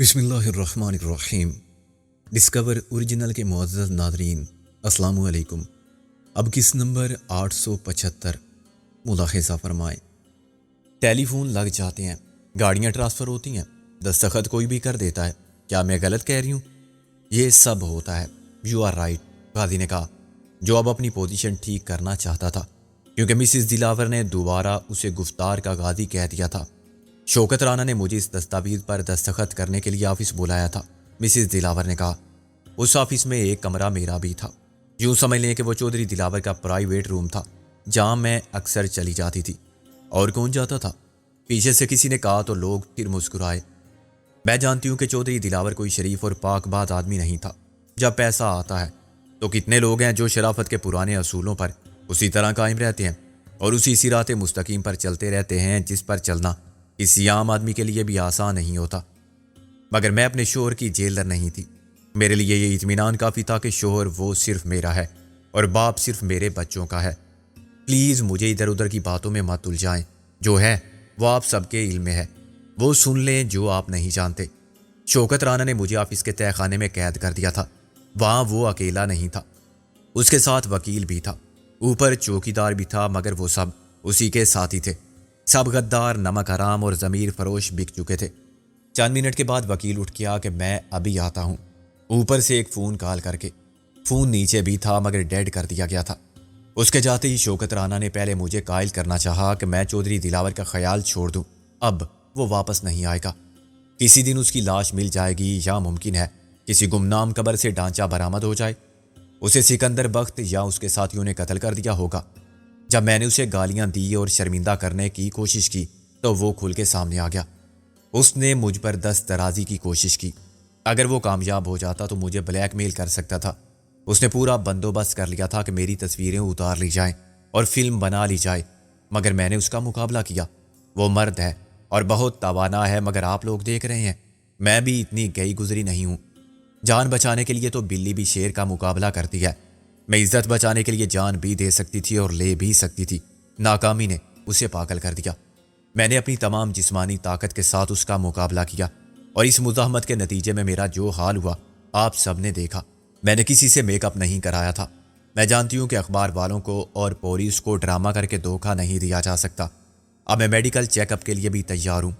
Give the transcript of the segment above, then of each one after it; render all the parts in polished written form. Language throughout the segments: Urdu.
بسم اللہ الرحمن الرحیم۔ ڈسکور اوریجنل کے معزز ناظرین، السلام علیکم۔ اب کس نمبر 875 ملاحظہ فرمائیں۔ ٹیلی فون لگ جاتے ہیں، گاڑیاں ٹرانسفر ہوتی ہیں، دستخط کوئی بھی کر دیتا ہے۔ کیا میں غلط کہہ رہی ہوں؟ یہ سب ہوتا ہے۔ یو آر رائٹ، قاضی نے کہا، جو اب اپنی پوزیشن ٹھیک کرنا چاہتا تھا، کیونکہ مسز دلاور نے دوبارہ اسے گفتار کا غازی کہہ دیا تھا۔ شوکت رانا نے مجھے اس دستاویز پر دستخط کرنے کے لیے آفس بلایا تھا، مسز دلاور نے کہا۔ اس آفس میں ایک کمرہ میرا بھی تھا۔ یوں سمجھ لیں کہ وہ چودھری دلاور کا پرائیویٹ روم تھا، جہاں میں اکثر چلی جاتی تھی۔ اور کون جاتا تھا؟ پیچھے سے کسی نے کہا تو لوگ پھر مسکرائے۔ میں جانتی ہوں کہ چودھری دلاور کوئی شریف اور پاک باز آدمی نہیں تھا۔ جب پیسہ آتا ہے تو کتنے لوگ ہیں جو شرافت کے پرانے اصولوں پر اسی طرح قائم رہتے ہیں اور اسی صراط مستقیم پر چلتے رہتے ہیں جس پر چلنا کسی عام آدمی کے لیے بھی آسان نہیں ہوتا۔ مگر میں اپنے شوہر کی جیلر نہیں تھی۔ میرے لیے یہ اطمینان کافی تھا کہ شوہر وہ صرف میرا ہے اور باپ صرف میرے بچوں کا ہے۔ پلیز مجھے ادھر ادھر کی باتوں میں مت الجھائیں۔ جو ہے وہ آپ سب کے علم میں ہے، وہ سن لیں جو آپ نہیں جانتے۔ شوکت رانا نے مجھے آفس کے تہہ خانے میں قید کر دیا تھا۔ وہاں وہ اکیلا نہیں تھا، اس کے ساتھ وکیل بھی تھا، اوپر چوکیدار بھی تھا، مگر وہ سب اسی کے ساتھی تھے۔ سب غدار، نمک حرام اور ضمیر فروش بک چکے تھے۔ چند منٹ کے بعد وکیل اٹھ گیا کہ میں ابھی آتا ہوں، اوپر سے ایک فون کال کر کے۔ فون نیچے بھی تھا مگر ڈیڈ کر دیا گیا تھا۔ اس کے جاتے ہی شوکت رانا نے پہلے مجھے قائل کرنا چاہا کہ میں چودھری دلاور کا خیال چھوڑ دوں، اب وہ واپس نہیں آئے گا۔ کسی دن اس کی لاش مل جائے گی، یا ممکن ہے کسی گمنام قبر سے ڈھانچہ برآمد ہو جائے۔ اسے سکندر بخت یا اس کے ساتھیوں نے قتل کر دیا ہوگا۔ جب میں نے اسے گالیاں دی اور شرمندہ کرنے کی کوشش کی تو وہ کھل کے سامنے آ گیا۔ اس نے مجھ پر دست درازی کی کوشش کی۔ اگر وہ کامیاب ہو جاتا تو مجھے بلیک میل کر سکتا تھا۔ اس نے پورا بندوبست کر لیا تھا کہ میری تصویریں اتار لی جائیں اور فلم بنا لی جائے، مگر میں نے اس کا مقابلہ کیا۔ وہ مرد ہے اور بہت توانا ہے، مگر آپ لوگ دیکھ رہے ہیں میں بھی اتنی گئی گزری نہیں ہوں۔ جان بچانے کے لیے تو بلی بھی شیر کا مقابلہ کرتی ہے۔ میں عزت بچانے کے لیے جان بھی دے سکتی تھی اور لے بھی سکتی تھی۔ ناکامی نے اسے پاگل کر دیا۔ میں نے اپنی تمام جسمانی طاقت کے ساتھ اس کا مقابلہ کیا، اور اس مزاحمت کے نتیجے میں میرا جو حال ہوا آپ سب نے دیکھا۔ میں نے کسی سے میک اپ نہیں کرایا تھا۔ میں جانتی ہوں کہ اخبار والوں کو اور پولیس کو ڈرامہ کر کے دھوکہ نہیں دیا جا سکتا۔ اب میں میڈیکل چیک اپ کے لیے بھی تیار ہوں۔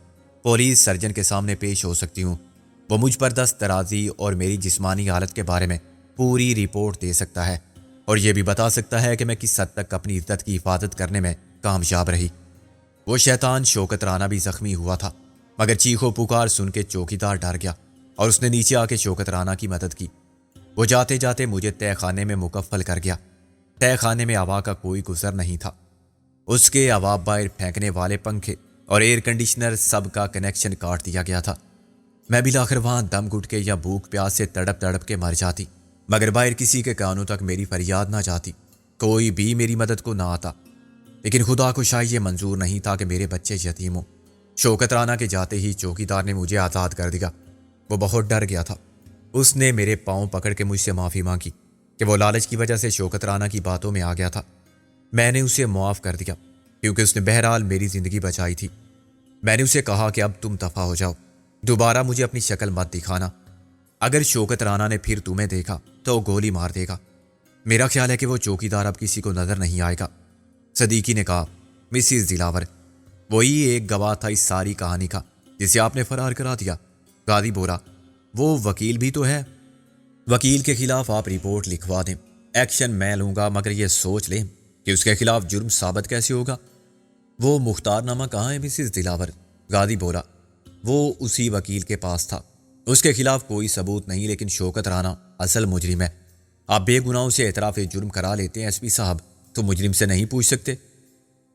پولیس سرجن کے سامنے پیش ہو سکتی ہوں۔ وہ مجھ پر دست درازی اور میری جسمانی حالت کے بارے میں پوری رپورٹ دے سکتا ہے، اور یہ بھی بتا سکتا ہے کہ میں کس حد تک اپنی عزت کی حفاظت کرنے میں کامیاب رہی۔ وہ شیطان شوکت رانا بھی زخمی ہوا تھا، مگر چیخو پکار سن کے چوکیدار ڈر گیا اور اس نے نیچے آ کے شوکت رانا کی مدد کی۔ وہ جاتے جاتے مجھے تہہ خانے میں مکفل کر گیا۔ تہہ خانے میں ہوا کا کوئی گزر نہیں تھا۔ اس کے ہوا باہر پھینکنے والے پنکھے اور ایئر کنڈیشنر سب کا کنیکشن کاٹ دیا گیا تھا۔ میں بالآخر وہاں دم گھٹ کے یا بھوک پیاس سے تڑپ تڑپ کے مر جاتی، مگر باہر کسی کے کانوں تک میری فریاد نہ جاتی، کوئی بھی میری مدد کو نہ آتا۔ لیکن خدا کو شاید یہ منظور نہیں تھا کہ میرے بچے یتیم ہوں۔ شوکت رانا کے جاتے ہی چوکیدار نے مجھے آزاد کر دیا۔ وہ بہت ڈر گیا تھا۔ اس نے میرے پاؤں پکڑ کے مجھ سے معافی مانگی کہ وہ لالچ کی وجہ سے شوکت رانا کی باتوں میں آ گیا تھا۔ میں نے اسے معاف کر دیا کیونکہ اس نے بہرحال میری زندگی بچائی تھی۔ میں نے اسے کہا کہ اب تم دفع ہو جاؤ، دوبارہ مجھے اپنی شکل مت دکھانا۔ اگر شوکت رانا نے پھر تمہیں دیکھا تو وہ گولی مار دے گا۔ میرا خیال ہے کہ وہ چوکیدار اب کسی کو نظر نہیں آئے گا۔ صدیقی نے کہا، مسز دلاور وہی ایک گواہ تھا اس ساری کہانی کا جسے آپ نے فرار کرا دیا۔ قاضی بولا، وہ وکیل بھی تو ہے۔ وکیل کے خلاف آپ رپورٹ لکھوا دیں، ایکشن میں لوں گا، مگر یہ سوچ لیں کہ اس کے خلاف جرم ثابت کیسے ہوگا۔ وہ مختار نامہ کہاں ہے مسز دلاور؟ قاضی بولا، وہ اسی وکیل کے پاس تھا۔ اس کے خلاف کوئی ثبوت نہیں، لیکن شوکت رانا اصل مجرم ہے۔ آپ بے گناہوں سے اعتراف جرم کرا لیتے ہیں ایس پی صاحب، تو مجرم سے نہیں پوچھ سکتے؟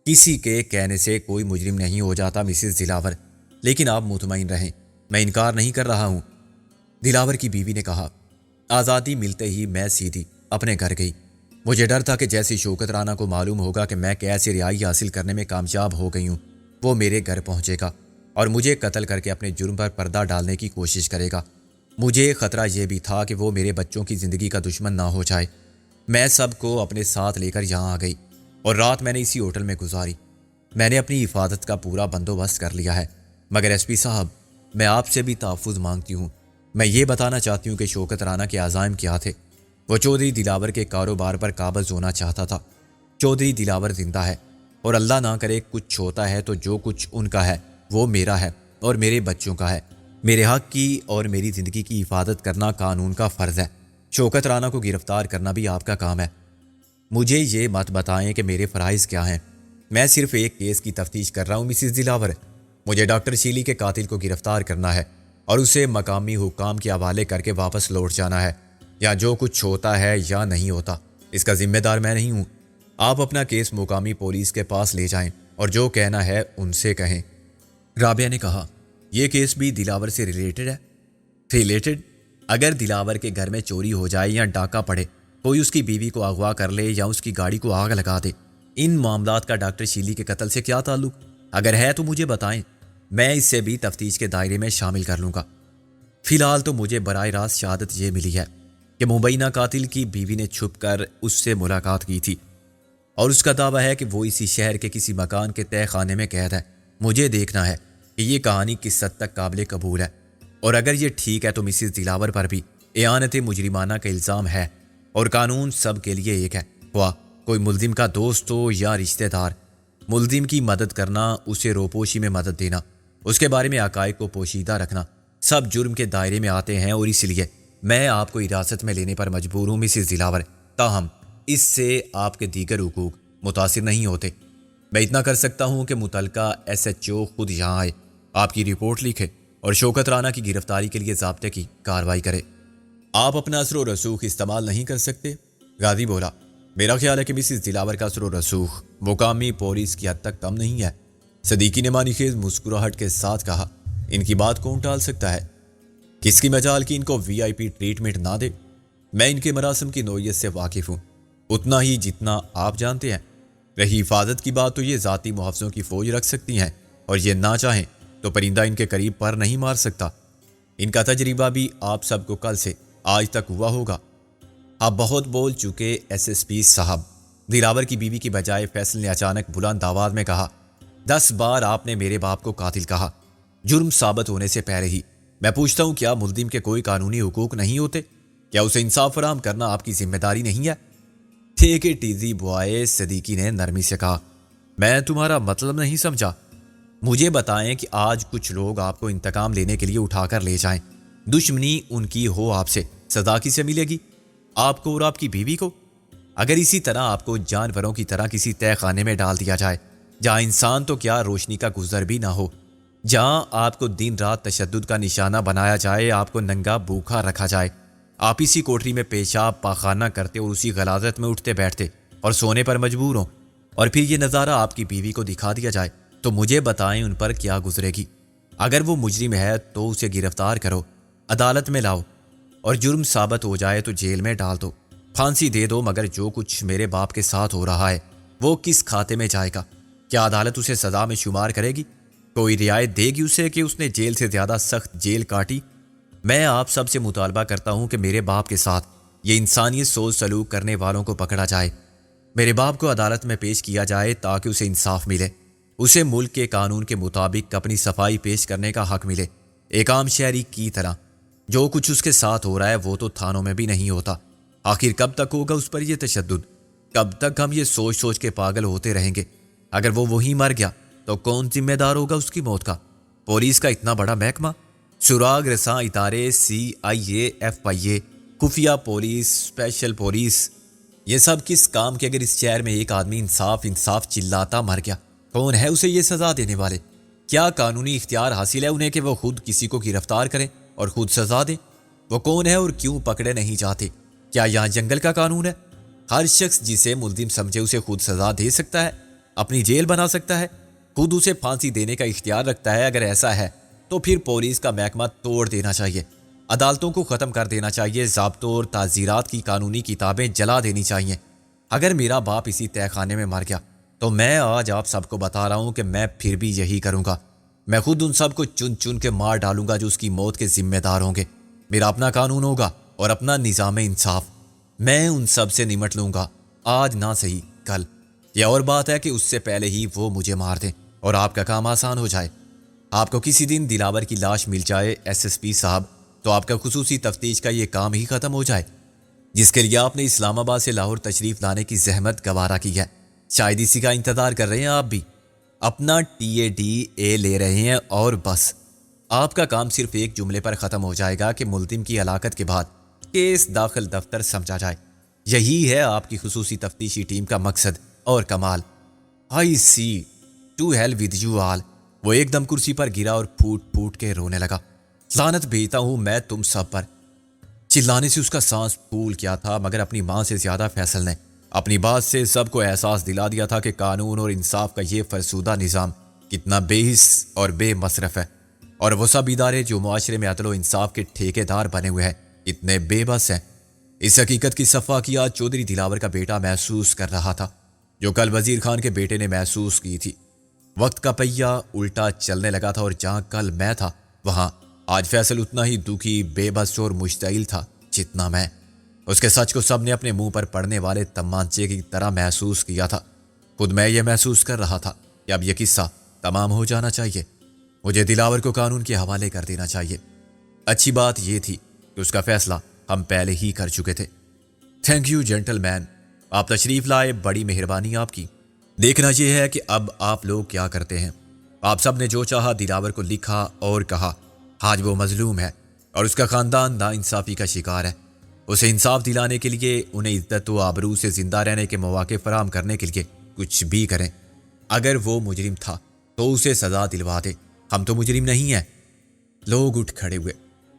کسی کے کہنے سے کوئی مجرم نہیں ہو جاتا مسز دلاور، لیکن آپ مطمئن رہیں، میں انکار نہیں کر رہا ہوں۔ دلاور کی بیوی نے کہا، آزادی ملتے ہی میں سیدھی اپنے گھر گئی۔ مجھے ڈر تھا کہ جیسے شوکت رانا کو معلوم ہوگا کہ میں کیسے رہائی حاصل کرنے میں کامیاب ہو گئی ہوں، وہ میرے گھر پہنچے گا اور مجھے قتل کر کے اپنے جرم پر پردہ ڈالنے کی کوشش کرے گا۔ مجھے خطرہ یہ بھی تھا کہ وہ میرے بچوں کی زندگی کا دشمن نہ ہو جائے۔ میں سب کو اپنے ساتھ لے کر یہاں آ گئی اور رات میں نے اسی ہوٹل میں گزاری۔ میں نے اپنی حفاظت کا پورا بندوبست کر لیا ہے، مگر ایس پی صاحب میں آپ سے بھی تحفظ مانگتی ہوں۔ میں یہ بتانا چاہتی ہوں کہ شوکت رانا کے عزائم کیا تھے۔ وہ چودھری دلاور کے کاروبار پر قابض ہونا چاہتا تھا۔ چودھری دلاور زندہ ہے، اور اللہ نہ کرے کچھ ہوتا ہے تو جو کچھ ان کا ہے وہ میرا ہے اور میرے بچوں کا ہے۔ میرے حق کی اور میری زندگی کی حفاظت کرنا قانون کا فرض ہے۔ شوکت رانا کو گرفتار کرنا بھی آپ کا کام ہے۔ مجھے یہ مت بتائیں کہ میرے فرائض کیا ہیں۔ میں صرف ایک کیس کی تفتیش کر رہا ہوں مسز دلاور۔ مجھے ڈاکٹر شیلی کے قاتل کو گرفتار کرنا ہے اور اسے مقامی حکام کے حوالے کر کے واپس لوٹ جانا ہے۔ یا جو کچھ ہوتا ہے یا نہیں ہوتا، اس کا ذمہ دار میں نہیں ہوں۔ آپ اپنا کیس مقامی پولیس کے پاس لے جائیں اور جو کہنا ہے ان سے کہیں۔ رابعہ نے کہا، یہ کیس بھی دلاور سے ریلیٹڈ ہے؟ ریلیٹڈ؟ اگر دلاور کے گھر میں چوری ہو جائے یا ڈاکہ پڑے، کوئی اس کی بیوی کو اغوا کر لے یا اس کی گاڑی کو آگ لگا دے، ان معاملات کا ڈاکٹر شیلی کے قتل سے کیا تعلق؟ اگر ہے تو مجھے بتائیں، میں اس سے بھی تفتیش کے دائرے میں شامل کر لوں گا۔ فی الحال تو مجھے براہ راست شہادت یہ ملی ہے کہ مبینہ قاتل کی بیوی نے چھپ کر اس سے ملاقات کی تھی، اور اس کا دعویٰ ہے کہ وہ اسی شہر کے کسی مکان کے تہہ خانے میں قید ہے۔ مجھے دیکھنا ہے کہ یہ کہانی کس حد تک قابل قبول ہے، اور اگر یہ ٹھیک ہے تو مسز دلاور پر بھی اعانت مجرمانہ کا الزام ہے، اور قانون سب کے لیے ایک ہے، خواہ کوئی ملزم کا دوست ہو یا رشتہ دار۔ ملزم کی مدد کرنا، اسے روپوشی میں مدد دینا، اس کے بارے میں حقائق کو پوشیدہ رکھنا، سب جرم کے دائرے میں آتے ہیں، اور اس لیے میں آپ کو حراست میں لینے پر مجبور ہوں مسز دلاور۔ تاہم اس سے آپ کے دیگر حقوق متاثر نہیں ہوتے۔ میں اتنا کر سکتا ہوں کہ متعلقہ SHO خود یہاں آئے، آپ کی رپورٹ لکھے اور شوکت رانا کی گرفتاری کے لیے ضابطے کی کارروائی کرے۔ آپ اپنا اثر و رسوخ استعمال نہیں کر سکتے؟ غازی بولا، میرا خیال ہے کہ مسز دلاور کا اثر و رسوخ مقامی پولیس کی حد تک کم نہیں ہے۔ صدیقی نے معنی خیز مسکراہٹ کے ساتھ کہا، ان کی بات کون ٹال سکتا ہے؟ کس کی مجال کی ان کو VIP ٹریٹمنٹ نہ دے؟ میں ان کے مراسم کی نوعیت سے واقف ہوں، اتنا ہی جتنا آپ جانتے ہیں۔ رہی حفاظت کی بات تو یہ ذاتی محافظوں کی فوج رکھ سکتی ہیں، اور یہ نہ چاہیں تو پرندہ ان کے قریب پر نہیں مار سکتا۔ ان کا تجربہ بھی آپ سب کو کل سے آج تک ہوا ہوگا۔ آپ بہت بول چکے SSP صاحب، دلاور کی بیوی کی بجائے فیصل نے اچانک بلند آواز میں کہا۔ 10 بار آپ نے میرے باپ کو قاتل کہا، جرم ثابت ہونے سے پہلے ہی۔ میں پوچھتا ہوں، کیا ملزم کے کوئی قانونی حقوق نہیں ہوتے؟ کیا اسے انصاف فراہم کرنا آپ کی ذمہ داری نہیں ہے؟ ٹھیک ٹیزی بوائے، صدیقی نے نرمی سے کہا، میں تمہارا مطلب نہیں سمجھا۔ مجھے بتائیں کہ آج کچھ لوگ آپ کو انتقام لینے کے لیے اٹھا کر لے جائیں، دشمنی ان کی ہو آپ سے، سزا کسے ملے گی؟ آپ کو اور آپ کی بیوی کو؟ اگر اسی طرح آپ کو جانوروں کی طرح کسی تہہ خانے میں ڈال دیا جائے، جہاں انسان تو کیا روشنی کا گزر بھی نہ ہو، جہاں آپ کو دن رات تشدد کا نشانہ بنایا جائے، آپ کو ننگا بھوکھا رکھا جائے، آپ اسی کوٹری میں پیشاب پاخانہ کرتے اور اسی غلاظت میں اٹھتے بیٹھتے اور سونے پر مجبور ہوں، اور پھر یہ نظارہ آپ کی بیوی کو دکھا دیا جائے، تو مجھے بتائیں ان پر کیا گزرے گی؟ اگر وہ مجرم ہے تو اسے گرفتار کرو، عدالت میں لاؤ، اور جرم ثابت ہو جائے تو جیل میں ڈال دو، پھانسی دے دو، مگر جو کچھ میرے باپ کے ساتھ ہو رہا ہے وہ کس کھاتے میں جائے گا؟ کیا عدالت اسے سزا میں شمار کرے گی؟ کوئی رعایت دے گی اسے کہ اس نے جیل سے زیادہ سخت جیل کاٹی؟ میں آپ سب سے مطالبہ کرتا ہوں کہ میرے باپ کے ساتھ یہ انسانیت سوچ سلوک کرنے والوں کو پکڑا جائے، میرے باپ کو عدالت میں پیش کیا جائے تاکہ اسے انصاف ملے، اسے ملک کے قانون کے مطابق اپنی صفائی پیش کرنے کا حق ملے، ایک عام شہری کی طرح۔ جو کچھ اس کے ساتھ ہو رہا ہے وہ تو تھانوں میں بھی نہیں ہوتا۔ آخر کب تک ہوگا اس پر یہ تشدد؟ کب تک ہم یہ سوچ سوچ کے پاگل ہوتے رہیں گے؟ اگر وہ وہیں مر گیا تو کون ذمہ دار ہوگا اس کی موت کا؟ پولیس کا اتنا بڑا محکمہ، سراغ رساں ادارے، CIA، FIA، خفیہ پولیس، اسپیشل پولیس، یہ سب کس کام کے؟ اگر اس شہر میں ایک آدمی انصاف چلاتا مر گیا، کون ہے اسے یہ سزا دینے والے؟ کیا قانونی اختیار حاصل ہے انہیں کہ وہ خود کسی کو گرفتار کریں اور خود سزا دیں؟ وہ کون ہے اور کیوں پکڑے نہیں جاتے؟ کیا یہاں جنگل کا قانون ہے؟ ہر شخص جسے ملزم سمجھے اسے خود سزا دے سکتا ہے، اپنی جیل بنا سکتا ہے، خود اسے پھانسی دینے کا اختیار رکھتا ہے؟ اگر ایسا ہے تو پھر پولیس کا محکمہ توڑ دینا چاہیے، عدالتوں کو ختم کر دینا چاہیے، ضابطوں اور تعزیرات کی قانونی کتابیں جلا دینی چاہیے۔ اگر میرا باپ اسی تہہ خانے میں مر گیا تو میں آج آپ سب کو بتا رہا ہوں کہ میں پھر بھی یہی کروں گا، میں خود ان سب کو چن چن کے مار ڈالوں گا جو اس کی موت کے ذمہ دار ہوں گے۔ میرا اپنا قانون ہوگا اور اپنا نظام انصاف، میں ان سب سے نمٹ لوں گا، آج نہ صحیح کل۔ یہ اور بات ہے کہ اس سے پہلے ہی وہ مجھے مار دیں اور آپ کا کام آسان ہو جائے۔ آپ کو کسی دن دلاور کی لاش مل جائے SSP صاحب، تو آپ کا خصوصی تفتیش کا یہ کام ہی ختم ہو جائے، جس کے لیے آپ نے اسلام آباد سے لاہور تشریف لانے کی زحمت گوارا کی ہے۔ شاید اسی کا انتظار کر رہے ہیں آپ بھی، اپنا TADA لے رہے ہیں اور بس آپ کا کام صرف ایک جملے پر ختم ہو جائے گا کہ ملزم کی ہلاکت کے بعد کیس داخل دفتر سمجھا جائے۔ یہی ہے آپ کی خصوصی تفتیشی ٹیم کا مقصد اور کمال۔ I see to hell with you all۔ وہ ایک دم کرسی پر گرا اور پھوٹ پھوٹ کے رونے لگا۔ لعنت بھیجتا ہوں میں تم سب پر۔ چلانے سے اس کا سانس پھول کیا تھا، مگر اپنی ماں سے زیادہ فیصل نے اپنی بات سے سب کو احساس دلا دیا تھا کہ قانون اور انصاف کا یہ فرسودہ نظام کتنا بے حس اور بے مصرف ہے، اور وہ سب ادارے جو معاشرے میں عدل و انصاف کے ٹھیکے دار بنے ہوئے ہیں اتنے بے بس ہیں۔ اس حقیقت کی صفاقیات چودھری دلاور کا بیٹا محسوس کر رہا تھا، جو کل وزیر خان کے بیٹے نے محسوس کی تھی۔ وقت کا پہیہ الٹا چلنے لگا تھا، اور جہاں کل میں تھا وہاں آج فیصل اتنا ہی دکھی، بے بس اور مشتعل تھا جتنا میں۔ اس کے سچ کو سب نے اپنے منہ پر پڑنے والے تمانچے کی طرح محسوس کیا تھا۔ خود میں یہ محسوس کر رہا تھا کہ اب یہ قصہ تمام ہو جانا چاہیے، مجھے دلاور کو قانون کے حوالے کر دینا چاہیے۔ اچھی بات یہ تھی کہ اس کا فیصلہ ہم پہلے ہی کر چکے تھے۔ تھینک یو جینٹل مین، آپ تشریف لائے، بڑی مہربانی آپ کی۔ دیکھنا یہ ہے کہ اب آپ لوگ کیا کرتے ہیں۔ آپ سب نے جو چاہا دلاور کو لکھا اور کہا۔ آج وہ مظلوم ہے اور اس کا خاندان ناانصافی کا شکار ہے۔ اسے انصاف دلانے کے لیے، انہیں عزت و آبرو سے زندہ رہنے کے مواقع فراہم کرنے کے لیے کچھ بھی کریں۔ اگر وہ مجرم تھا تو اسے سزا دلوا دے، ہم تو مجرم نہیں ہیں۔ لوگ اٹھ کھڑے ہوئے،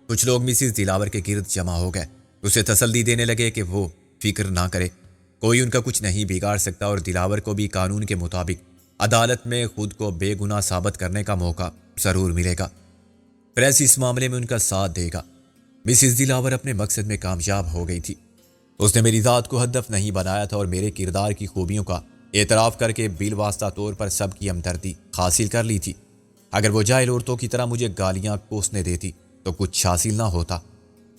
کچھ لوگ مسز دلاور کے گرد جمع ہو گئے، اسے تسلی دینے لگے کہ وہ فکر نہ کرے، کوئی ان کا کچھ نہیں بگاڑ سکتا، اور دلاور کو بھی قانون کے مطابق عدالت میں خود کو بے گناہ ثابت کرنے کا موقع ضرور ملے گا۔ پریس اس معاملے میں ان کا ساتھ دے گا۔ مسز دلاور اپنے مقصد میں کامیاب ہو گئی تھی۔ اس نے میری ذات کو ہدف نہیں بنایا تھا، اور میرے کردار کی خوبیوں کا اعتراف کر کے بالواسطہ طور پر سب کی ہمدردی حاصل کر لی تھی۔ اگر وہ جاہل عورتوں کی طرح مجھے گالیاں کوسنے دیتی تو کچھ حاصل نہ ہوتا۔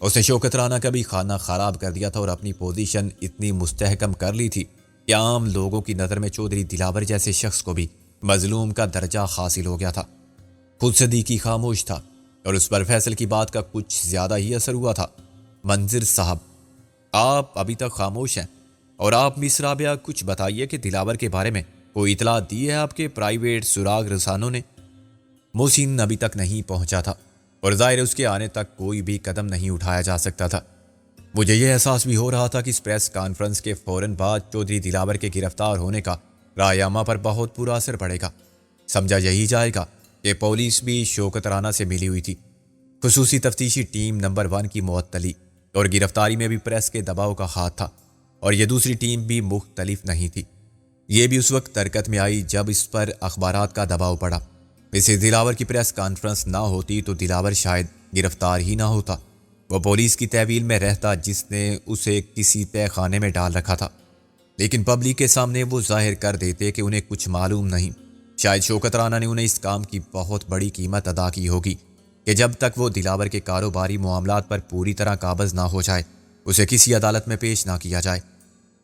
اس نے شوکت رانا کا بھی خانہ خراب کر دیا تھا، اور اپنی پوزیشن اتنی مستحکم کر لی تھی کہ عام لوگوں کی نظر میں چودھری دلاور جیسے شخص کو بھی مظلوم کا درجہ حاصل ہو گیا تھا۔ خود صدیقی خاموش تھا، اور اس پر فیصل کی بات کا کچھ زیادہ ہی اثر ہوا تھا۔ منظر صاحب، آپ ابھی تک خاموش ہیں، اور آپ مس رابعہ کچھ بتائیے کہ دلاور کے بارے میں کوئی اطلاع دی ہے آپ کے پرائیویٹ سراغ رسانوں نے؟ محسن ابھی تک نہیں پہنچا تھا، اور ظاہر اس کے آنے تک کوئی بھی قدم نہیں اٹھایا جا سکتا تھا۔ مجھے یہ احساس بھی ہو رہا تھا کہ اس پریس کانفرنس کے فوراً بعد چودھری دلاور کے گرفتار ہونے کا رائے عامہ پر بہت برا اثر پڑے گا۔ سمجھا یہی جائے گا کہ پولیس بھی شوکت رانا سے ملی ہوئی تھی۔ خصوصی تفتیشی ٹیم نمبر 1 کی معطلی اور گرفتاری میں بھی پریس کے دباؤ کا ہاتھ تھا، اور یہ دوسری ٹیم بھی مختلف نہیں تھی۔ یہ بھی اس وقت حرکت میں آئی جب اس پر اخبارات کا دباؤ پڑا۔ مسز دلاور کی پریس کانفرنس نہ ہوتی تو دلاور شاید گرفتار ہی نہ ہوتا، وہ پولیس کی تحویل میں رہتا جس نے اسے کسی تہہ خانے میں ڈال رکھا تھا۔ لیکن پبلک کے سامنے وہ ظاہر کر دیتے کہ انہیں کچھ معلوم نہیں۔ شاید شوکت رانا نے انہیں اس کام کی بہت بڑی قیمت ادا کی ہوگی کہ جب تک وہ دلاور کے کاروباری معاملات پر پوری طرح قابض نہ ہو جائے، اسے کسی عدالت میں پیش نہ کیا جائے۔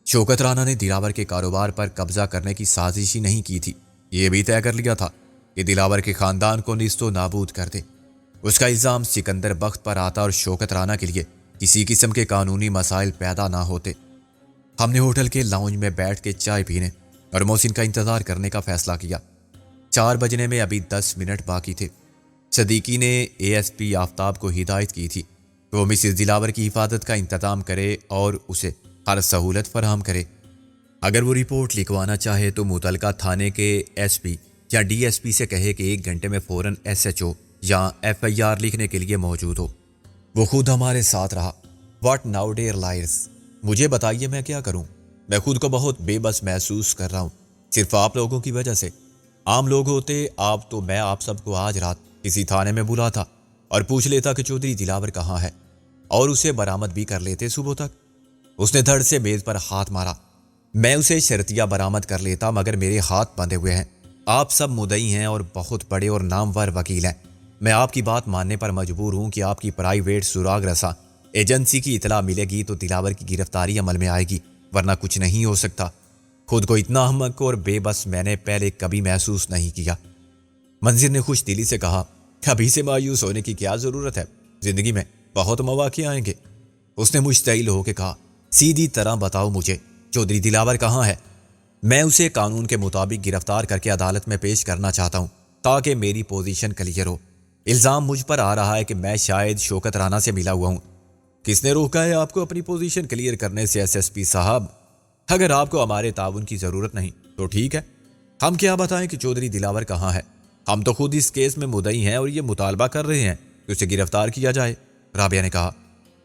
شوکت رانا نے دلاور کے کاروبار پر قبضہ کرنے کی سازش ہی نہیں کی تھی، یہ بھی طے کر لیا تھا کہ دلاور کے خاندان کو نیست و نابود کر دے۔ اس کا الزام سکندر بخت پر آتا، اور شوکت رانا کے لیے کسی قسم کے قانونی مسائل پیدا نہ ہوتے۔ ہم نے ہوٹل کے لاؤنج میں بیٹھ کے چائے پینے اور محسن کا انتظار کرنے کا فیصلہ کیا۔ 4 بجنے میں ابھی 10 منٹ باقی تھے۔ صدیقی نے ASP آفتاب کو ہدایت کی تھی کہ وہ مسز دلاور کی حفاظت کا انتظام کرے اور اسے ہر سہولت فراہم کرے۔ اگر وہ رپورٹ لکھوانا چاہے تو متعلقہ تھانے کے SP یا DSP سے کہے کہ 1 گھنٹے میں فوراً SHO یا FIR لکھنے کے لیے موجود ہو۔ وہ خود ہمارے ساتھ رہا۔ واٹ ناؤ ڈیئر لائرز، مجھے بتائیے میں کیا کروں؟ میں خود کو بہت بے بس محسوس کر رہا ہوں، صرف آپ لوگوں کی وجہ سے۔ عام لوگ ہوتے آپ تو میں آپ سب کو آج رات کسی تھانے میں بلاتا اور پوچھ لیتا کہ چودھری دلاور کہاں ہے، اور اسے برآمد بھی کر لیتے صبح تک۔ اس نے دھڑ سے میز پر ہاتھ مارا۔ میں اسے شرطیہ برآمد کر لیتا، مگر میرے ہاتھ بندھے ہوئے ہیں۔ آپ سب مدعی ہیں اور بہت بڑے اور نامور وکیل ہیں۔ میں آپ کی بات ماننے پر مجبور ہوں کہ آپ کی پرائیویٹ سراغ رساں ایجنسی کی اطلاع ملے گی تو دلاور کی گرفتاری عمل میں آئے گی، ورنہ کچھ نہیں ہو سکتا۔ خود کو اتنا احمق اور بے بس میں نے پہلے کبھی محسوس نہیں کیا۔ منظر نے خوش دلی سے کہا، ابھی سے مایوس ہونے کی کیا ضرورت ہے، زندگی میں بہت مواقع آئیں گے۔ اس نے مشتعل ہو کے کہا، سیدھی طرح بتاؤ مجھے چودھری دلاور کہاں ہے؟ میں اسے قانون کے مطابق گرفتار کر کے عدالت میں پیش کرنا چاہتا ہوں تاکہ میری پوزیشن کلیئر ہو۔ الزام مجھ پر آ رہا ہے کہ میں شاید شوکت رانا سے ملا ہوا ہوں۔ کس نے روکا ہے آپ کو اپنی پوزیشن کلیئر کرنے سے ایس ایس پی صاحب؟ اگر آپ کو ہمارے تعاون کی ضرورت نہیں تو ٹھیک ہے، ہم کیا بتائیں کہ چودھری دلاور کہاں ہے؟ ہم تو خود اس کیس میں مدعی ہیں اور یہ مطالبہ کر رہے ہیں کہ اسے گرفتار کیا جائے۔ رابعہ نے کہا،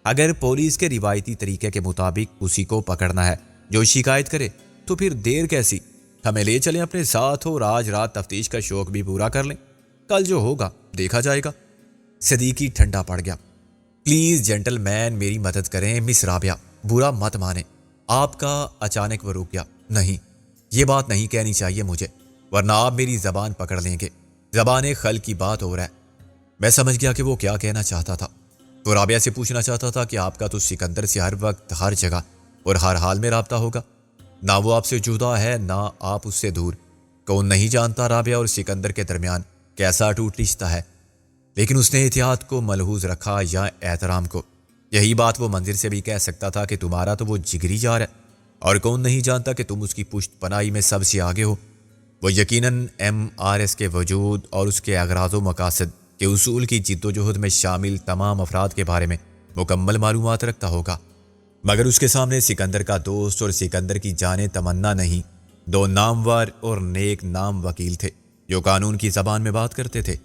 اگر پولیس کے روایتی طریقے کے مطابق اسی کو پکڑنا ہے جو شکایت کرے تو پھر دیر کیسی؟ ہمیں لے چلیں اپنے ساتھ اور آج رات تفتیش کا شوق بھی پورا کر لیں، کل جو ہوگا دیکھا جائے گا۔ صدیقی ٹھنڈا پڑ گیا۔ پلیز جینٹل مین میری مدد کریں مس رابعہ، برا مت مانیں۔ آپ کا اچانک وہ رک گیا۔ نہیں، یہ بات نہیں کہنی چاہیے مجھے، ورنہ آپ میری زبان پکڑ لیں گے۔ زبان خل کی بات ہو رہا ہے۔ میں سمجھ گیا کہ وہ کیا کہنا چاہتا تھا۔ وہ رابعہ سے پوچھنا چاہتا تھا کہ آپ کا تو سکندر سے ہر وقت ہر جگہ اور ہر حال میں رابطہ ہوگا، نہ وہ آپ سے جدا ہے نہ آپ اس سے دور۔ کون نہیں جانتا رابعہ اور سکندر کے درمیان کیسا ٹوٹ رشتہ ہے، لیکن اس نے احتیاط کو ملحوظ رکھا یا احترام کو۔ یہی بات وہ منظر سے بھی کہہ سکتا تھا کہ تمہارا تو وہ جگری یار ہے، اور کون نہیں جانتا کہ تم اس کی پشت پناہی میں سب سے آگے ہو۔ وہ یقیناً MRS کے وجود اور اس کے اغراض و مقاصد کے اصول کی جد و جہد میں شامل تمام افراد کے بارے میں مکمل معلومات رکھتا ہوگا، مگر اس کے سامنے سکندر کا دوست اور سکندر کی جانیں تمنا نہیں، دو نامور اور نیک نام وکیل تھے جو قانون کی زبان میں بات کرتے تھے۔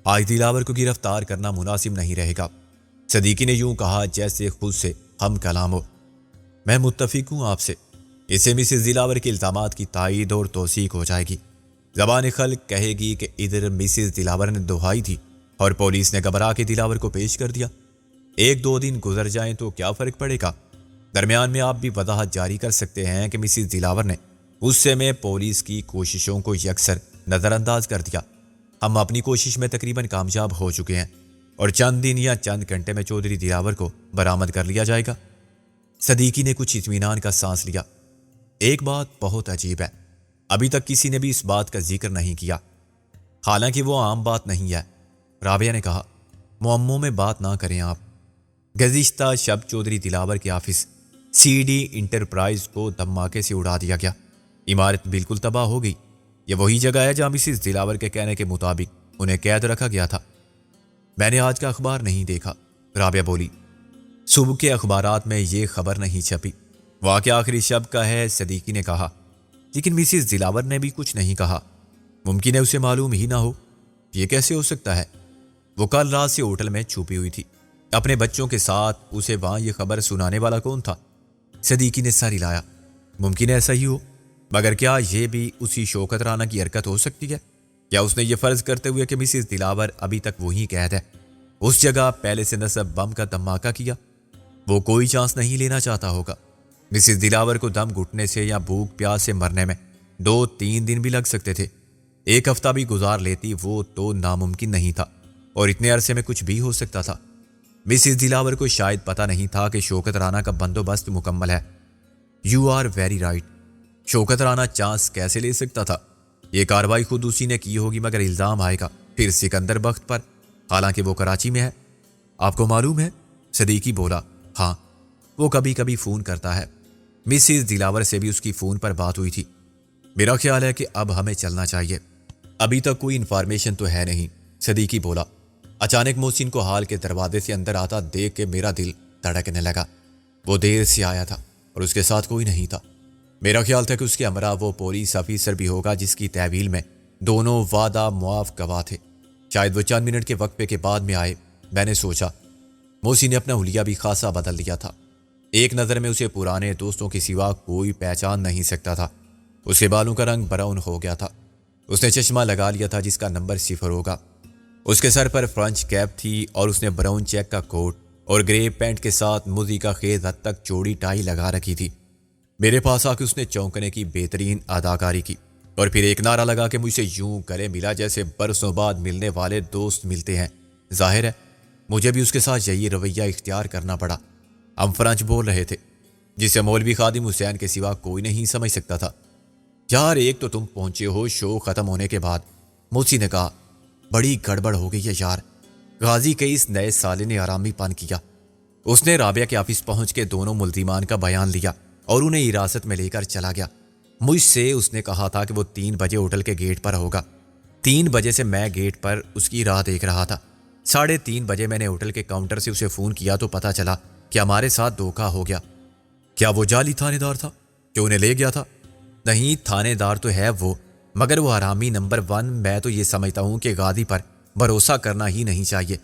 آج دلاور کو گرفتار کرنا مناسب نہیں رہے گا۔ صدیقی نے یوں کہا جیسے خود سے ہم کلام ہو۔ میں متفق ہوں آپ سے، اس سے مسز دلاور کے الزامات کی تائید اور توثیق ہو جائے گی۔ زبان خلق کہے گی کہ ادھر مسز دلاور نے دہائی دی اور پولیس نے گھبرا کے دلاور کو پیش کر دیا۔ ایک دو دن گزر جائیں تو کیا فرق پڑے گا؟ درمیان میں آپ بھی وضاحت جاری کر سکتے ہیں کہ مسز دلاور نے غصے میں پولیس کی کوششوں کو یکسر نظر انداز کر دیا۔ ہم اپنی کوشش میں تقریباً کامیاب ہو چکے ہیں اور چند دن یا چند گھنٹے میں چودھری دلاور کو برآمد کر لیا جائے گا۔ صدیقی نے کچھ اطمینان کا سانس لیا۔ ایک بات بہت عجیب ہے، ابھی تک کسی نے بھی اس بات کا ذکر نہیں کیا، حالانکہ وہ عام بات نہیں ہے۔ رابعہ نے کہا، معموں میں بات نہ کریں آپ۔ گزشتہ شب چودھری دلاور کے آفس CD انٹرپرائز کو دھماکے سے اڑا دیا گیا۔ عمارت بالکل تباہ ہو گئی۔ یہ وہی جگہ ہے جہاں مسز دلاور کے کہنے کے مطابق انہیں قید رکھا گیا تھا۔ میں نے آج کا اخبار نہیں دیکھا، رابعہ بولی۔ صبح کے اخبارات میں یہ خبر نہیں چھپی۔ واقعہ آخری شب کا ہے، صدیقی نے کہا، لیکن مسز دلاور نے بھی کچھ نہیں کہا۔ ممکن ہے اسے معلوم ہی نہ ہو۔ یہ کیسے ہو سکتا ہے؟ وہ کل رات سے ہوٹل میں چھپی ہوئی تھی اپنے بچوں کے ساتھ، اسے وہاں یہ خبر سنانے والا کون تھا؟ صدیقی نے سر ہلایا۔ ممکن ہے ایسا ہی ہو، مگر کیا یہ بھی اسی شوکت رانا کی حرکت ہو سکتی ہے؟ کیا اس نے یہ فرض کرتے ہوئے کہ مسز دلاور ابھی تک وہی قید ہے، اس جگہ پہلے سے نصب بم کا دھماکہ کیا؟ وہ کوئی چانس نہیں لینا چاہتا ہوگا۔ مسز دلاور کو دم گھٹنے سے یا بھوک پیاس سے مرنے میں 2-3 دن بھی لگ سکتے تھے۔ ایک ہفتہ بھی گزار لیتی وہ تو ناممکن نہیں تھا، اور اتنے عرصے میں کچھ بھی ہو سکتا تھا۔ مسز دلاور کو شاید پتہ نہیں تھا کہ شوکت رانا کا بندوبست مکمل ہے۔ You are very right. Shaukat Rana chance کیسے لے سکتا تھا؟ یہ کارروائی خود اسی نے کی ہوگی، مگر الزام آئے گا پھر سکندر بخت پر، حالانکہ وہ کراچی میں ہے۔ آپ کو معلوم ہے؟ صدیقی بولا۔ ہاں، وہ کبھی کبھی فون کرتا ہے۔ مسز دلاور سے بھی اس کی فون پر بات ہوئی تھی۔ میرا خیال ہے کہ اب ہمیں چلنا چاہیے۔ ابھی تک کوئی انفارمیشن تو ہے نہیں، صدیقی بولا۔ اچانک محسن کو ہال کے دروازے سے اندر آتا دیکھ کے میرا دل دھڑکنے لگا۔ وہ دیر سے آیا تھا اور اس کے ساتھ کوئی نہیں تھا۔ میرا خیال تھا کہ اس کے ہمراہ وہ پولیس آفیسر بھی ہوگا جس کی تحویل میں دونوں وعدہ معاف گواہ تھے۔ شاید وہ چند منٹ کے وقفے کے بعد میں آئے۔ میں نے سوچا محسن نے اپنا حلیہ بھی خاصا بدل لیا تھا۔ ایک نظر میں اسے پرانے دوستوں کے سوا کوئی پہچان نہیں سکتا تھا۔ اس کے بالوں کا رنگ براؤن ہو گیا تھا۔ اس نے چشمہ لگا لیا تھا جس کا نمبر 0 ہوگا۔ اس کے سر پر فرنچ کیپ تھی اور اس نے براؤن چیک کا کوٹ اور گرے پینٹ کے ساتھ موزی کا خیز حد تک چوڑی ٹائی لگا رکھی تھی۔ میرے پاس آ کے اس نے چونکنے کی بہترین اداکاری کی اور پھر ایک نعرہ لگا کہ مجھ سے یوں گلے ملا جیسے برسوں بعد ملنے والے دوست ملتے ہیں۔ ظاہر ہے مجھے بھی اس کے ساتھ یہی رویہ اختیار کرنا پڑا۔ ہم فرنچ بول رہے تھے جسے مولوی خادم حسین کے سوا کوئی نہیں سمجھ سکتا تھا۔ یار ایک تو تم پہنچے ہو شو ختم ہونے کے بعد، موسی نے کہا، بڑی گڑبڑ ہو گئی ہے یار۔ غازی کے اس نئے سالے نے آرامی پن کیا۔ اس نے رابعہ کے آفس پہنچ کے دونوں ملزمان کا بیان لیا اور انہیں حراست میں لے کر چلا گیا۔ مجھ سے اس نے کہا تھا کہ وہ 3 بجے ہوٹل کے گیٹ پر ہوگا۔ 3 بجے سے میں گیٹ پر اس کی راہ دیکھ رہا تھا۔ 3:30 بجے میں نے ہوٹل کے کاؤنٹر سے اسے فون کیا تو پتا چلا کہ ہمارے ساتھ دھوکہ ہو گیا۔ کیا وہ جعلی تھانے دار تھا جو انہیں لے گیا تھا؟ نہیں، تھانے دار تو ہے وہ، مگر وہ حرامی نمبر 1۔ میں تو یہ سمجھتا ہوں کہ غازی پر بھروسہ کرنا ہی نہیں چاہیے۔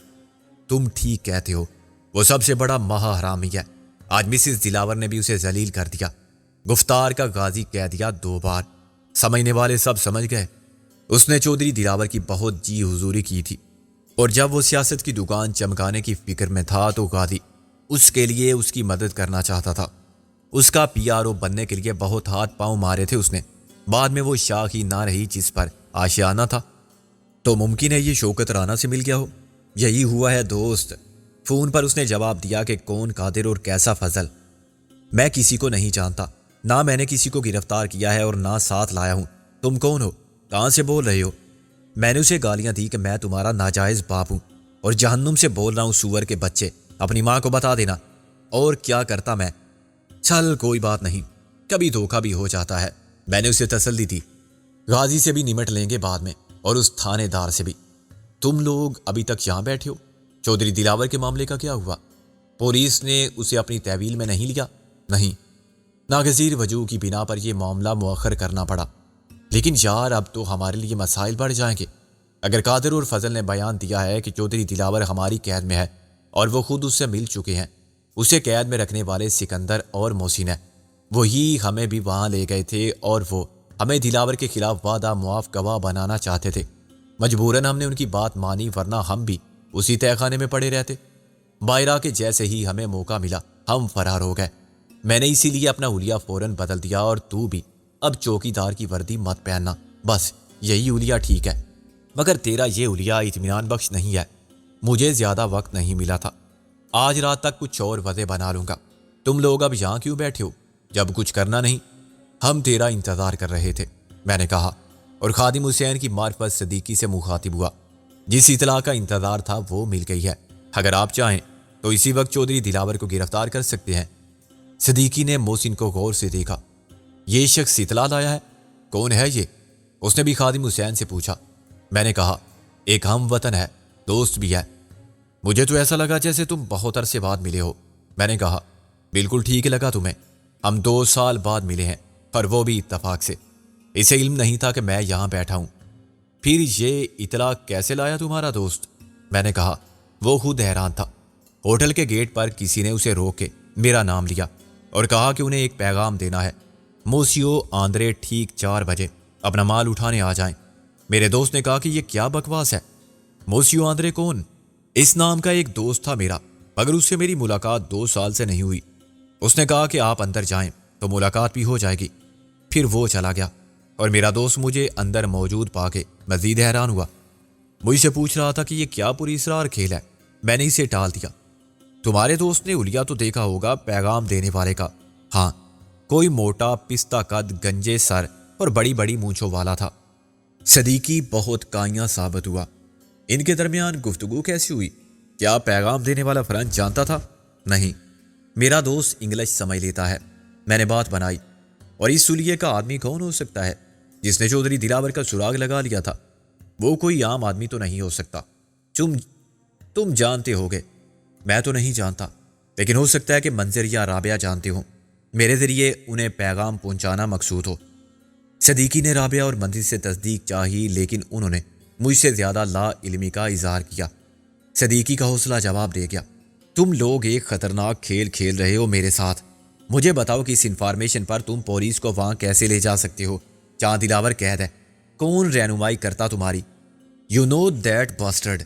تم ٹھیک کہتے ہو، وہ سب سے بڑا مہا حرامی ہے۔ آج مسز دلاور نے بھی اسے ذلیل کر دیا۔ گفتار کا غازی کہہ دیا 2 بار۔ سمجھنے والے سب سمجھ گئے۔ اس نے چودھری دلاور کی بہت جی حضوری کی تھی، اور جب وہ سیاست کی دکان چمکانے کی فکر میں تھا تو غازی اس کے لیے اس کی مدد کرنا چاہتا تھا۔ اس کا PRO بننے کے لیے بہت ہاتھ پاؤں مارے تھے اس نے۔ بعد میں وہ شاخ ہی نہ رہی جس پر آشیانہ تھا۔ تو ممکن ہے یہ شوکت رانا سے مل گیا ہو۔ یہی ہوا ہے دوست۔ فون پر اس نے جواب دیا کہ کون قادر اور کیسا فضل۔ میں کسی کو نہیں جانتا، نہ میں نے کسی کو گرفتار کیا ہے اور نہ ساتھ لایا ہوں۔ تم کون ہو؟ کہاں سے بول رہے ہو؟ میں نے اسے گالیاں دی کہ میں تمہارا ناجائز باپ ہوں اور جہنم سے بول رہا ہوں سور کے بچے، اپنی ماں کو بتا دینا۔ اور کیا کرتا میں؟ چل کوئی بات نہیں، کبھی دھوکہ بھی ہو جاتا ہے، میں نے اسے تسلی دی۔ غازی سے بھی نمٹ لیں گے بعد میں، اور اس تھانے دار سے بھی۔ تم لوگ ابھی تک یہاں بیٹھے ہو؟ چودھری دلاور کے معاملے کا کیا ہوا؟ پولیس نے اسے اپنی تحویل میں نہیں لیا؟ نہیں، ناگزیر وجوہ کی بنا پر یہ معاملہ مؤخر کرنا پڑا۔ لیکن یار اب تو ہمارے لیے مسائل بڑھ جائیں گے۔ اگر قادر اور فضل نے بیان دیا ہے کہ چودھری دلاور ہماری قید میں ہے اور وہ خود اس سے مل چکے ہیں، اسے قید میں رکھنے والے سکندر اور محسن ہیں، وہی ہمیں بھی وہاں لے گئے تھے اور وہ ہمیں دلاور کے خلاف وعدہ معاف گواہ بنانا چاہتے تھے۔ مجبوراً ہم نے ان کی بات مانی، ورنہ ہم بھی اسی تہہ خانے میں پڑے رہتے۔ بائرہ کے جیسے ہی ہمیں موقع ملا ہم فرار ہو گئے۔ میں نے اسی لیے اپنا حلیہ فوراً بدل دیا، اور تو بھی اب چوکی دار کی وردی مت پہننا، بس یہی حلیہ ٹھیک ہے۔ مگر تیرا یہ حلیہ اطمینان بخش نہیں ہے۔ مجھے زیادہ وقت نہیں ملا تھا، آج رات تک کچھ اور وضع بنا لوں گا۔ تم لوگ اب یہاں کیوں بیٹھے ہو جب کچھ کرنا نہیں؟ ہم تیرا انتظار کر رہے تھے، میں نے کہا، اور خادم حسین کی معرفت صدیقی سے مخاطب ہوا۔ جس اطلاع کا انتظار تھا وہ مل گئی ہے۔ اگر آپ چاہیں تو اسی وقت چودھری دلاور کو گرفتار کر سکتے ہیں۔ صدیقی نے محسن کو غور سے دیکھا۔ یہ شخص اطلاع لایا ہے؟ کون ہے یہ؟ اس نے بھی خادم حسین سے پوچھا۔ میں نے کہا، ایک ہم وطن ہے، دوست بھی ہے۔ مجھے تو ایسا لگا جیسے تم بہت عرصے بعد ملے ہو۔ میں نے کہا، بالکل ٹھیک لگا تمہیں، ہم 2 سال بعد ملے ہیں، پر وہ بھی اتفاق سے۔ اسے علم نہیں تھا کہ میں یہاں بیٹھا ہوں۔ پھر یہ اطلاع کیسے لایا تمہارا دوست؟ میں نے کہا، وہ خود حیران تھا۔ ہوٹل کے گیٹ پر کسی نے اسے روک کے میرا نام لیا اور کہا کہ انہیں ایک پیغام دینا ہے۔ موسیو آندرے ٹھیک 4 بجے اپنا مال اٹھانے آ جائیں۔ میرے دوست نے کہا کہ یہ کیا بکواس ہے؟ موسیو آندرے کون؟ اس نام کا ایک دوست تھا میرا، مگر اس سے میری ملاقات 2 سال سے نہیں ہوئی۔ اس نے کہا کہ آپ اندر جائیں تو ملاقات بھی ہو جائے گی۔ پھر وہ چلا گیا اور میرا دوست مجھے اندر موجود پا کے مزید حیران ہوا۔ مجھ سے پوچھ رہا تھا کہ یہ کیا پوری اسرار کھیل ہے۔ میں نے اسے ٹال دیا۔ تمہارے دوست نے حلیہ تو دیکھا ہوگا پیغام دینے والے کا؟ ہاں، کوئی موٹا پستہ قد، گنجے سر اور بڑی بڑی مونچھوں والا تھا۔ صدیقی بہت کائیاں ثابت ہوا۔ ان کے درمیان گفتگو کیسی ہوئی؟ کیا پیغام دینے والا فرانس جانتا تھا؟ نہیں، میرا دوست انگلش سمجھ لیتا ہے۔ میں نے بات بنائی، اور اس حلیے کا آدمی کون ہو سکتا ہے جس نے چودھری دلاور کا سراغ لگا لیا تھا؟ وہ کوئی عام آدمی تو نہیں ہو سکتا۔ تم جانتے ہوگے، میں تو نہیں جانتا، لیکن ہو سکتا ہے کہ منظر یا رابعہ جانتے ہوں۔ میرے ذریعے انہیں پیغام پہنچانا مقصود ہو۔ صدیقی نے رابعہ اور منظر سے تصدیق چاہی، لیکن انہوں نے مجھ سے زیادہ لا علمی کا اظہار کیا۔ صدیقی کا حوصلہ جواب دے گیا، تم لوگ ایک خطرناک کھیل کھیل رہے ہو میرے ساتھ۔ مجھے بتاؤ کہ اس انفارمیشن پر تم پولیس کو وہاں کیسے لے جا سکتے ہو جہاں دلاور قید ہے؟ کون رہنمائی کرتا تمہاری؟ You know that bastard.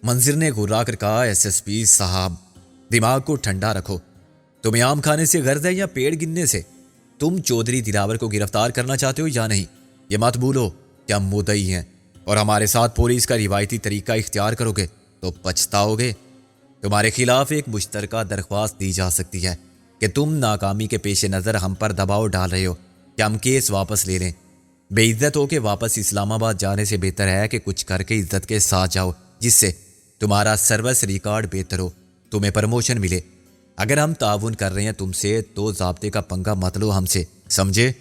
منظر نے گھرا کر کہا، SSP صاحب، دماغ کو ٹھنڈا رکھو۔ تمہیں آم کھانے سے غرض ہے یا پیڑ گننے سے؟ تم چودھری دلاور کو گرفتار کرنا چاہتے ہو یا نہیں؟ یہ مت بھولو کہ ہم مدعی ہیں، اور ہمارے ساتھ پولیس کا روایتی طریقہ اختیار کرو گے تو پچھتاؤ گے۔ تمہارے خلاف ایک مشترکہ درخواست دی جا سکتی ہے، کہ کہ تم ناکامی کے پیش نظر ہم پر دباؤ ڈال رہے ہو کہ ہم کیس واپس لے لیں۔ بے عزت ہو کے واپس اسلام آباد جانے سے بہتر ہے کہ کچھ کر کے عزت کے ساتھ جاؤ، جس سے تمہارا سروس ریکارڈ بہتر ہو، تمہیں پروموشن ملے۔ اگر ہم تعاون کر رہے ہیں تم سے تو ضابطے کا پنگا مت لو ہم سے، سمجھے؟